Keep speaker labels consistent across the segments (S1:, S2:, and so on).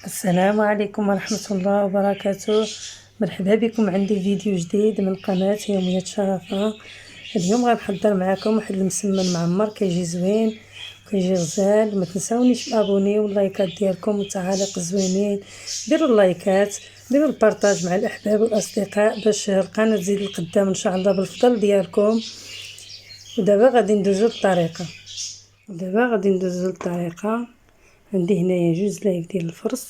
S1: السلام عليكم ورحمة الله وبركاته. مرحبا بكم عندي فيديو جديد من قناة يوميات شرفة. اليوم غنحضر معكم واحد المسمن معمر كيجي زوين وكيجي غزال. ما تنساونيش بالابوني واللايكات ديالكم والتعاليق الزوينين. ديروا اللايكات، ديروا البارطاج مع الاحباب والاصدقاء باش القناه تزيد لقدام ان شاء الله بالفضل ديالكم. ودابا غادي ندوزو للطريقه. عندي هنايا جوج لايف ديال الفرص،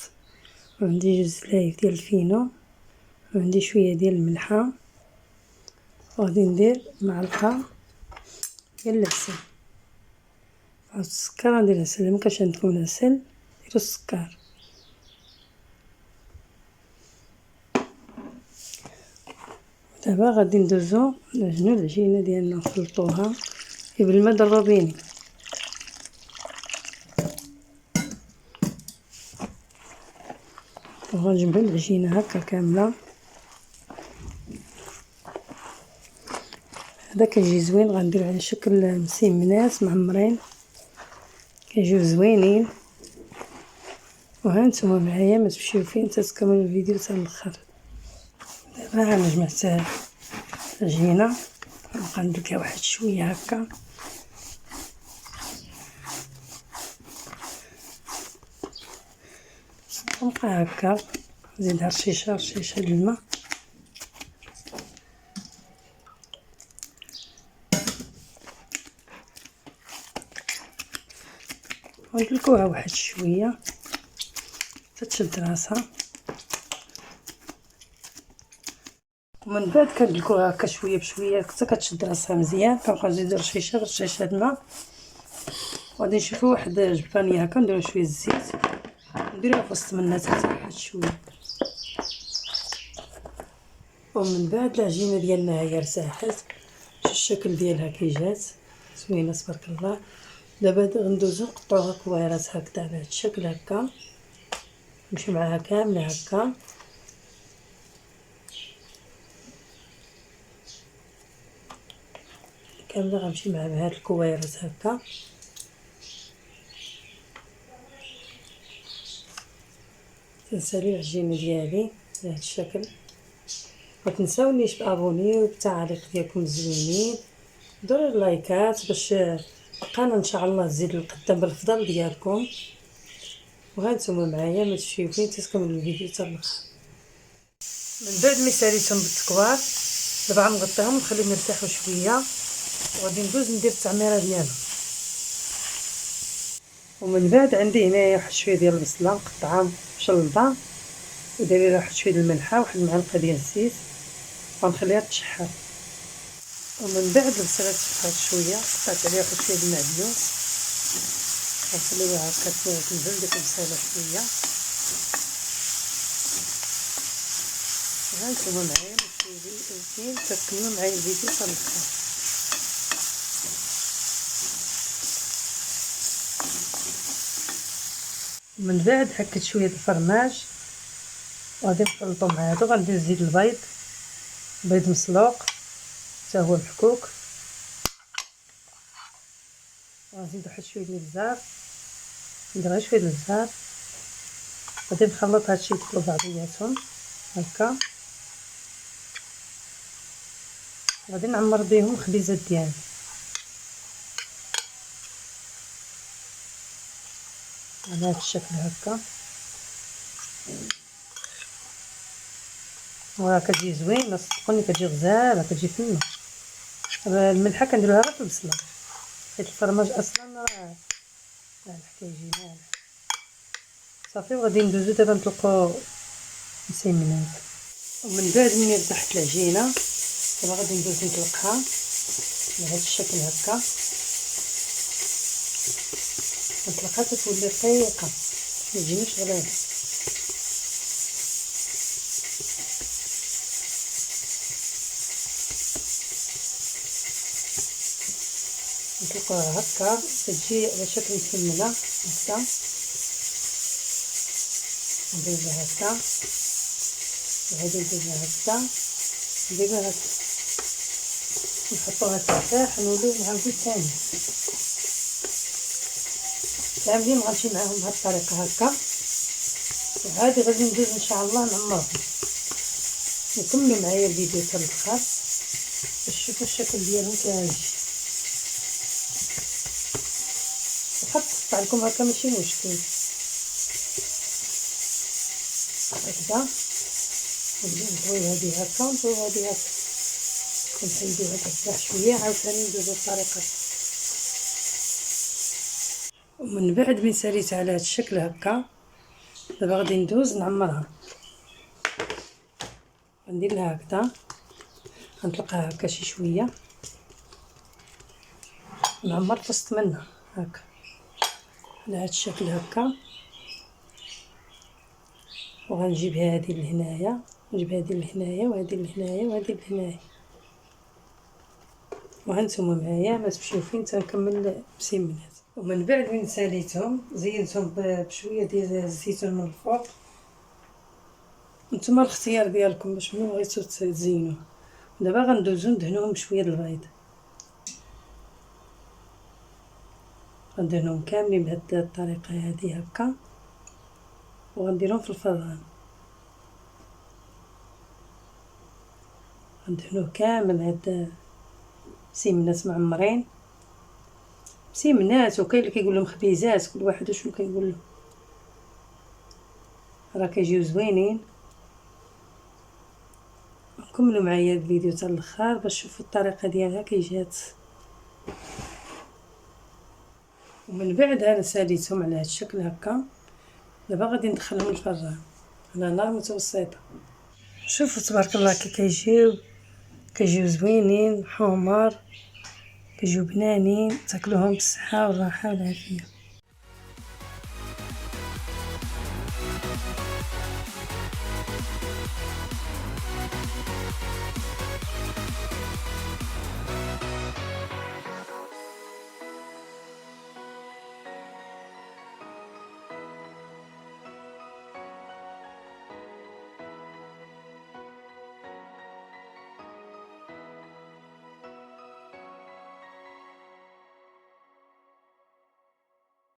S1: وعندي جوج لايف ديال الفينو، وعندي شويه ديال الملحه، وغادي ندير معلقه ديال العسل. السكر غندير العسل، مكانش عندكم العسل ديروا السكر. دابا غادي ندوزو نعجنو العجينه ديالنا نخلطوها بالماء ضروبيني. وغنجمعو العجينه هكا كامله. هذا كيجي زوين، غندير على شكل مسمنات معمرين كيجيو زوينين. وهانتوما معايا ما تمشيو فين تكملوا الفيديو حتى الاخر. دابا انا جمعت العجينه، غندير لها واحد شويه هكا. نبقى هكا نزيدها رشيشه د الماء. وندلكوها واحد شويه حتى تشد راسها. ومن بعد كندلكوها هكا شويه بشويه حتى كتشد راسها مزيان. كنبقاو نزيدو رشيشه د الماء. وغادي نشوفو واحد جبانيه هكا، نديرو شويه الزيت، نديروها في وسط منها حتى واحد شويه. ومن بعد العجينه ديالنا هي ارتاحت، الشكل ديالها كي جات زوينه تبارك الله. دابا غندوزو نقطعوها كويرات هكذا على هذا الشكل هكا، نمشي معاها كامله هكا. كامله غنمشي معها بهاد الكويرات هكا. تنسالي العجينه ديالي بهذا الشكل. ما تنساونيش بابوني وبالتعاليق ديالكم الزوينين. ديروا اللايكات باش القناه ان شاء الله تزيد لقدام بالفضل ديالكم. وهانتوما معايا ما تمشيو فين تكملوا الفيديو حتى الاخر. من بعد ما ساليتهم بالتكوار دابا غنغطيهم ونخليهم يرتاحوا شويه، وغادي ندوز ندير التعميره ديالهم. ومن بعد عندي هنايا واحد شويه ديال البصله مقطعه مشلضه، ودايره لها واحد شويه د الملحه، واحد المعلقه ديال الزيت، غنخليها تشحر. ومن بعد البصله تشحرت شويه قطعت عليها واحد شويه د المعدنوس، غنخليوها هكا تنزل ديك البصله شويه. هانتوما معايا مشيو تكملوا معايا الفيديو حتى الاخر. من بعد حكيت شويه الفرماج وغادي نخلطو مع هادو. غندير زيت البيض، بيض مسلوق حتى هو محكوك، وغنزيد واحد شويه ديال الزهر، ندير غير شويه ديال الزهر. غادي نخلط هادشي كله بعضياتهم هكا. غادي نعمر بهم الخبيزات ديالي. على هذا الشكل هكا، وراه كتجي زوينه صدقوني، كتجي غزاله، كتجي فنه. الملحه كنديروها غير في البصله حيت الفرماج اصلا راه الحكايه جينال صافي. وغادي ندوزو دابا نطلقو مسيمنات. ومن بعد ملي ضحت العجينه دابا غادي ندوز نطلقها بهذا الشكل هكا. نطلقها تتولي رقيقه، ما تجينيش غليظه. نطلقوها هكا تجي على شكل مسمنه هكا. نديرها هكا، وهادي نديرها هكا، نديرها هكا، نحطوها ترتاح. نوليو نعاودو ثاني كاملين غنمشي معاهم بهاد الطريقه هكا. وعادي غادي ندوز ان شاء الله نعمرهم. نكملوا معايا الفيديو حتى الاخر باش تشوفوا الشكل ديالهم كيعيش. واخا تقطع لكم هكا ماشي مشكل، هكذا نطوي هذه هكا ونطوي هذه هكا، كنحيدو هذا ترتاح شويه عاوتاني ندوزو الطريقه. ومن بعد من ساليت على هذا الشكل هكا، دابا غادي ندوز نعمرها. غندير لها هكذا، غنطلقها هكا شي شويه ونعمر في وسط منها هكا على هذا الشكل هكا. وغنجيب هذه لهنايا، نجيب هذه لهنايا وهذه لهنايا وهذه لهنايا، وهانتوما معايا ما تمشيو فين تنكمل مسيمنات. ومن بعد من ساليتهم زينتهم بشويه ديال الزيتون من الفوق. نتوما الاختيار ديالكم باش منو بغيتو تزينوا. دابا غندوزو ندهنوهم بشويه د البيض، غندهنوهم كاملين بهاد الطريقه هذه هكا، وغنديرهم في الفران. غندهنوه كامل هاد مسيمنات معمرين، مسيمنات وكاين اللي كيقول لهم خبيزات، كل واحد وشنو كيقول له، راه كيجيو زوينين. كملوا معايا الفيديو حتى الاخر باش تشوفوا الطريقه ديالها كي جات. ومن بعد انا ساليتهم على هذا الشكل هكا. دابا غادي ندخلهم الفران على نار متوسطه. شوفوا تبارك الله كي كيجيو زوينين حمر، كيجيو بنانين، تاكلوهم بالصحه والراحه والعافيه.